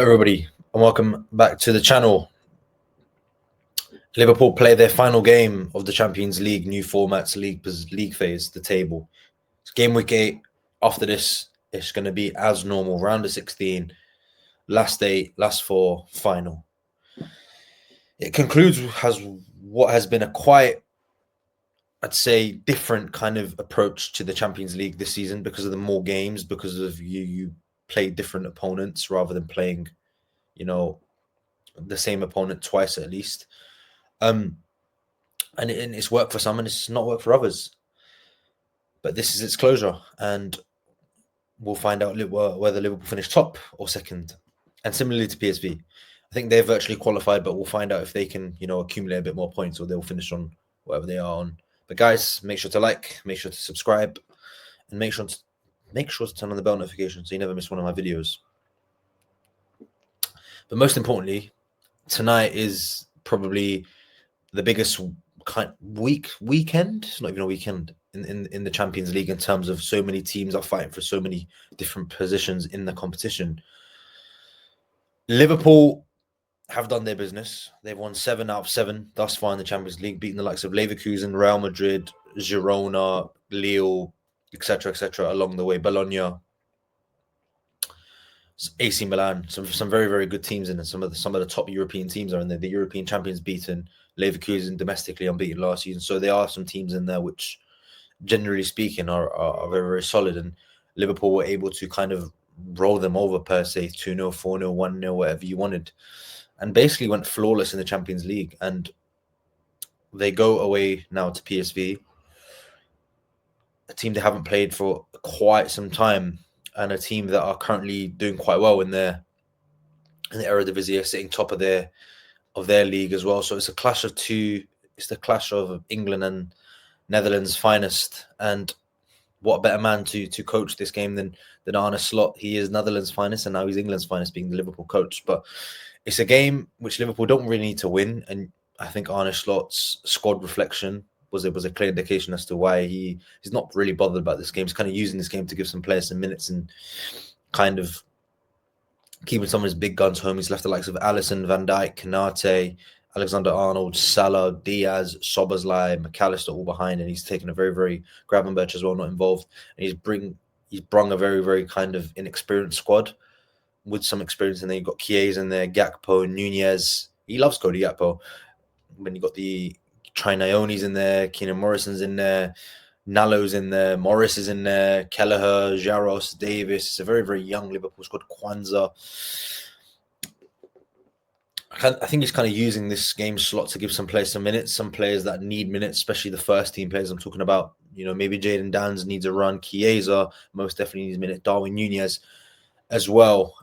everybody, and welcome back to the channel. Liverpool play their final game of the Champions League, new formats, league phase, the table. It's game week 8. After this, it's going to be as normal, round of 16, last 8, last 4, final. It concludes what has been a quite, I'd say, different kind of approach to the Champions League this season because of the more games, because of you play different opponents rather than playing, the same opponent twice at least. And it's worked for some and it's not worked for others. But this is its closure, and we'll find out whether Liverpool finish top or second. And similarly to PSV, I think they're virtually qualified, but we'll find out if they can, accumulate a bit more points or they'll finish on whatever they are on. But guys, make sure to like, make sure to subscribe, and make sure to turn on the bell notification so you never miss one of my videos. But most importantly, tonight is probably the biggest weekend. It's not even a weekend in the Champions League in terms of so many teams are fighting for so many different positions in the competition. Liverpool have done their business. They've won 7 out of 7 thus far in the Champions League, beating the likes of Leverkusen, Real Madrid, Girona, Lille, etc., along the way. Bologna, AC Milan, some very, very good teams in it. Some of the top European teams are in there. The European champions beaten, Leverkusen domestically unbeaten last season. So there are some teams in there which, generally speaking, are very, very solid. And Liverpool were able to kind of roll them over per se, 2-0, 4-0, 1-0, whatever you wanted, and basically went flawless in the Champions League. And they go away now to PSV, a team they haven't played for quite some time, and a team that are currently doing quite well in the Eredivisie, sitting top of their league as well. So it's a clash of two. It's the clash of England and Netherlands' finest. And what better man to coach this game than Arne Slot? He is Netherlands' finest, and now he's England's finest, being the Liverpool coach. But it's a game which Liverpool don't really need to win, and I think Arne Slot's squad reflection was a clear indication as to why he's not really bothered about this game. He's kind of using this game to give some players some minutes and kind of keeping some of his big guns home. He's left the likes of Alisson, Van Dijk, Kanate, Alexander-Arnold, Salah, Diaz, Szoboszlai, McAllister all behind, and he's taken a very, very Gravenberch as well, not involved. And he's brung a very, very kind of inexperienced squad with some experience in there. You've got Chiesa in there, Gakpo, Nunez. He loves Cody Gakpo. When you've got the Trinaione's in there, Keenan Morrison's in there, Nallo's in there, Morris is in there, Kelleher, Jaros, Davis. It's a very, very young Liverpool squad. Kwanzaa. I think he's kind of using this game slot to give some players some minutes, some players that need minutes, especially the first team players I'm talking about. Maybe Jadon Danns needs a run. Chiesa most definitely needs a minute. Darwin Nunez as well.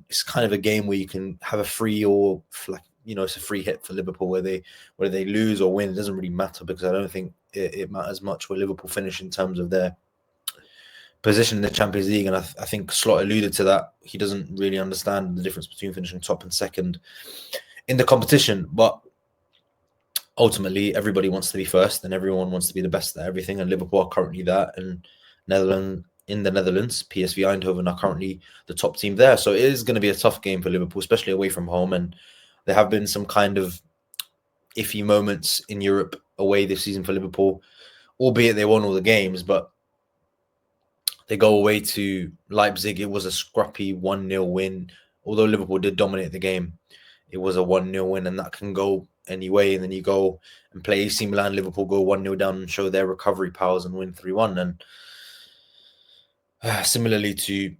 It's kind of a game where you can have a free or it's a free hit for Liverpool, whether they lose or win. It doesn't really matter, because I don't think it matters much where Liverpool finish in terms of their position in the Champions League. And I think Slot alluded to that. He doesn't really understand the difference between finishing top and second in the competition. But ultimately, everybody wants to be first and everyone wants to be the best at everything. And Liverpool are currently that. And in the Netherlands, PSV Eindhoven are currently the top team there. So it is going to be a tough game for Liverpool, especially away from home. And there have been some kind of iffy moments in Europe away this season for Liverpool, albeit they won all the games, but they go away to Leipzig. It was a scrappy 1-0 win. Although Liverpool did dominate the game, it was a 1-0 win, and that can go anyway. And then you go and play AC Milan. Liverpool go 1-0 down and show their recovery powers and win 3-1. And similarly to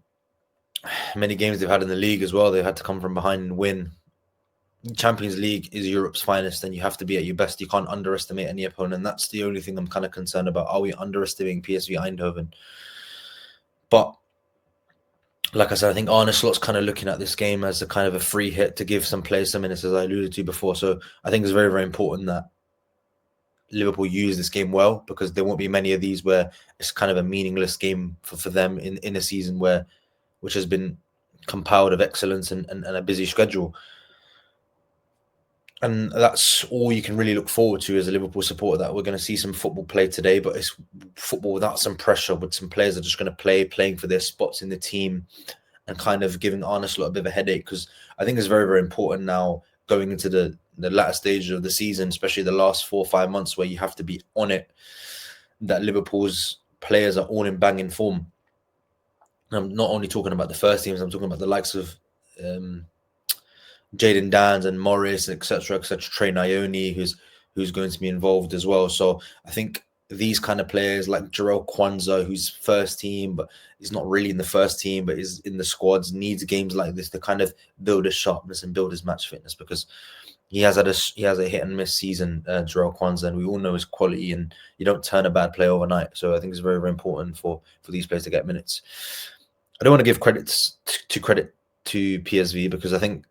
many games they've had in the league as well, they've had to come from behind and win. Champions League is Europe's finest, and you have to be at your best. You can't underestimate any opponent. And that's the only thing I'm kind of concerned about. Are we underestimating PSV Eindhoven? But like I said, I think Arne Slot's kind of looking at this game as a kind of a free hit to give some players some minutes, as I alluded to before. So I think it's very, very important that Liverpool use this game well, because there won't be many of these where it's kind of a meaningless game for them in a season which has been compiled of excellence and a busy schedule. And that's all you can really look forward to as a Liverpool supporter, that we're going to see some football play today, but it's football without some pressure, with some players that are just going to playing for their spots in the team and kind of giving Arne Slot a bit of a headache, because I think it's very, very important now going into the latter stages of the season, especially the last 4 or 5 months where you have to be on it, that Liverpool's players are all in banging form. I'm not only talking about the first teams, I'm talking about the likes of Jaden Dans and Morris, etc., etc. Trey Ione, who's going to be involved as well. So I think these kind of players like Jarrell Kwanzaa, who's first team, but he's not really in the first team, but is in the squads, needs games like this to kind of build his sharpness and build his match fitness, because he has a hit and miss season, Jarrell Kwanzaa, and we all know his quality, and you don't turn a bad player overnight. So I think it's very, very important for these players to get minutes. I don't want to give credit to PSV, because I think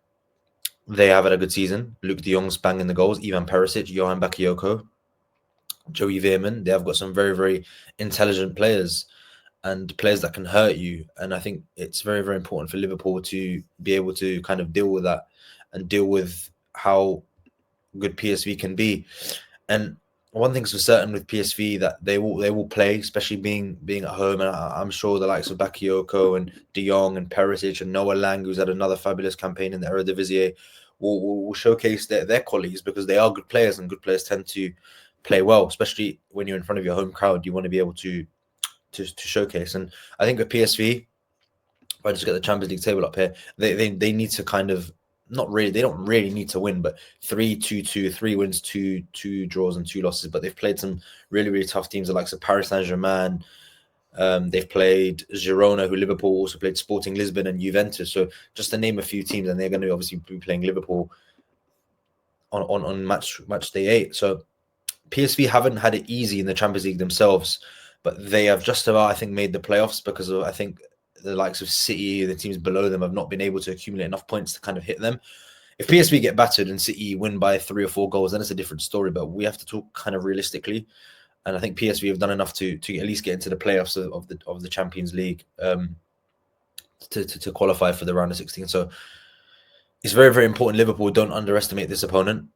they have had a good season. Luke de Jong's banging the goals, Ivan Perisic, Johan Bakayoko, Joey Veerman. They have got some very, very intelligent players and players that can hurt you. And I think it's very, very important for Liverpool to be able to kind of deal with that and deal with how good PSV can be. And one thing's for certain with PSV, that they will play, especially being at home. And I'm sure the likes of Bakayoko and De Jong and Perisic and Noah Lang, who's had another fabulous campaign in the Eredivisie, will showcase their qualities, because they are good players, and good players tend to play well, especially when you're in front of your home crowd. You want to be able to showcase. And I think with PSV, if I just get the Champions League table up here, they need to kind of, they don't really need to win, but 3-2-2, 3 wins, two draws and 2 losses. But they've played some really, really tough teams, the likes of Paris Saint-Germain. They've played Girona, who Liverpool also played, Sporting Lisbon and Juventus. So just to name a few teams, and they're going to obviously be playing Liverpool on match day 8. So PSV haven't had it easy in the Champions League themselves, but they have just about, I think, made the playoffs, because of, I think, the likes of City, the teams below them, have not been able to accumulate enough points to kind of hit them. If PSV get battered and City win by 3 or 4 goals, then it's a different story. But we have to talk kind of realistically, and I think PSV have done enough to at least get into the playoffs of the Champions League to qualify for the round of 16. So it's very, very important Liverpool don't underestimate this opponent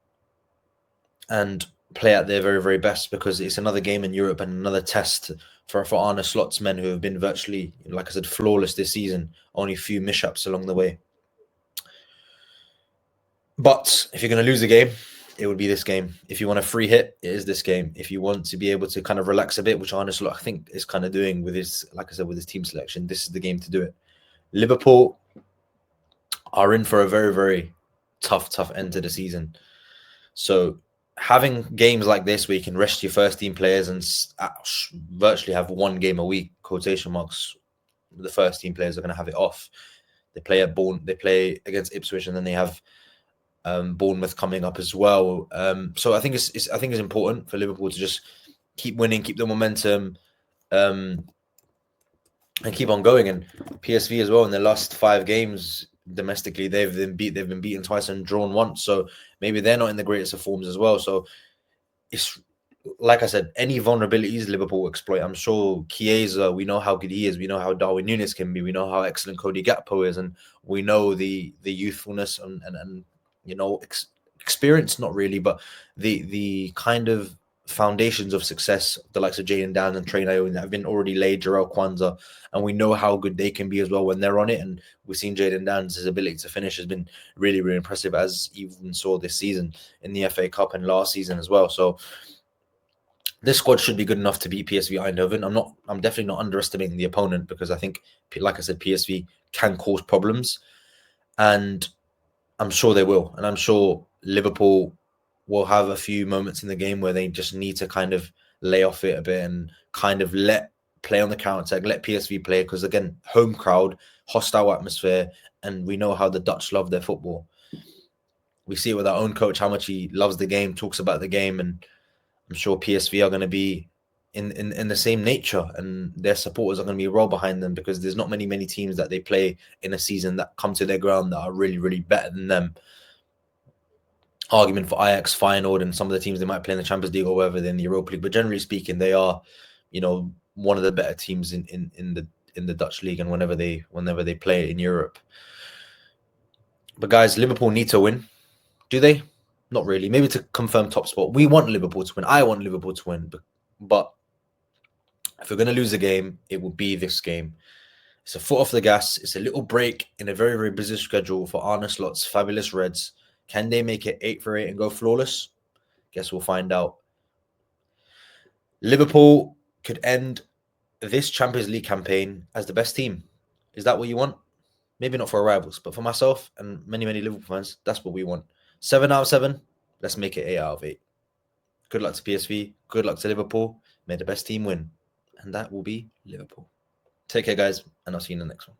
and play at their very, very best, because it's another game in Europe and another test for Arne Slot's men, who have been virtually, like I said, flawless this season. Only a few mishaps along the way. But if you're going to lose a game, it would be this game. If you want a free hit, it is this game. If you want to be able to kind of relax a bit, which Arne Slot, I think, is kind of doing with his, like I said, with his team selection, this is the game to do it. Liverpool are in for a very, very tough end to the season. So having games like this where you can rest your first team players and virtually have 1 game a week, quotation marks, the first team players are going to have it off. They play against Ipswich, and then they have Bournemouth coming up as well. So I think it's important for Liverpool to just keep winning, keep the momentum, and keep on going. And PSV as well, in their last 5 games domestically, they've been beaten twice and drawn once. So maybe they're not in the greatest of forms as well. So it's, like I said, any vulnerabilities Liverpool will exploit. I'm sure Chiesa, we know how good he is. We know how Darwin Núñez can be. We know how excellent Cody Gakpo is, and we know the youthfulness and experience, not really, but the kind of foundations of success, the likes of Jaden Dan and Trey Ione, that have been already laid, Jarrell Kwanzaa, and we know how good they can be as well when they're on it. And we've seen Jaden Dan's ability to finish has been really, really impressive, as even saw this season in the FA Cup and last season as well. So this squad should be good enough to beat PSV Eindhoven. I'm definitely not underestimating the opponent, because I think, like I said, PSV can cause problems, and I'm sure they will. And I'm sure Liverpool will have a few moments in the game where they just need to kind of lay off it a bit and kind of play on the counter-attack, let PSV play, because again, home crowd, hostile atmosphere, and we know how the Dutch love their football. We see it with our own coach, how much he loves the game, talks about the game, and I'm sure PSV are going to be in the same nature, and their supporters are going to be well behind them, because there's not many teams that they play in a season that come to their ground that are really, really better than them. Argument for Ajax, Feyenoord, and some of the teams they might play in the Champions League or wherever they're in the Europa League. But generally speaking, they are, one of the better teams in the Dutch league, and whenever they play in Europe. But guys, Liverpool need to win. Do they? Not really. Maybe to confirm top spot. We want Liverpool to win. I want Liverpool to win. But if we're going to lose a game, it will be this game. It's a foot off the gas. It's a little break in a very, very busy schedule for Arne Slot's fabulous Reds. Can they make it 8 for 8 and go flawless? Guess we'll find out. Liverpool could end this Champions League campaign as the best team. Is that what you want? Maybe not for our rivals, but for myself and many, many Liverpool fans, that's what we want. 7 out of 7. Let's make it 8 out of 8. Good luck to PSV. Good luck to Liverpool. May the best team win. And that will be Liverpool. Take care, guys, and I'll see you in the next one.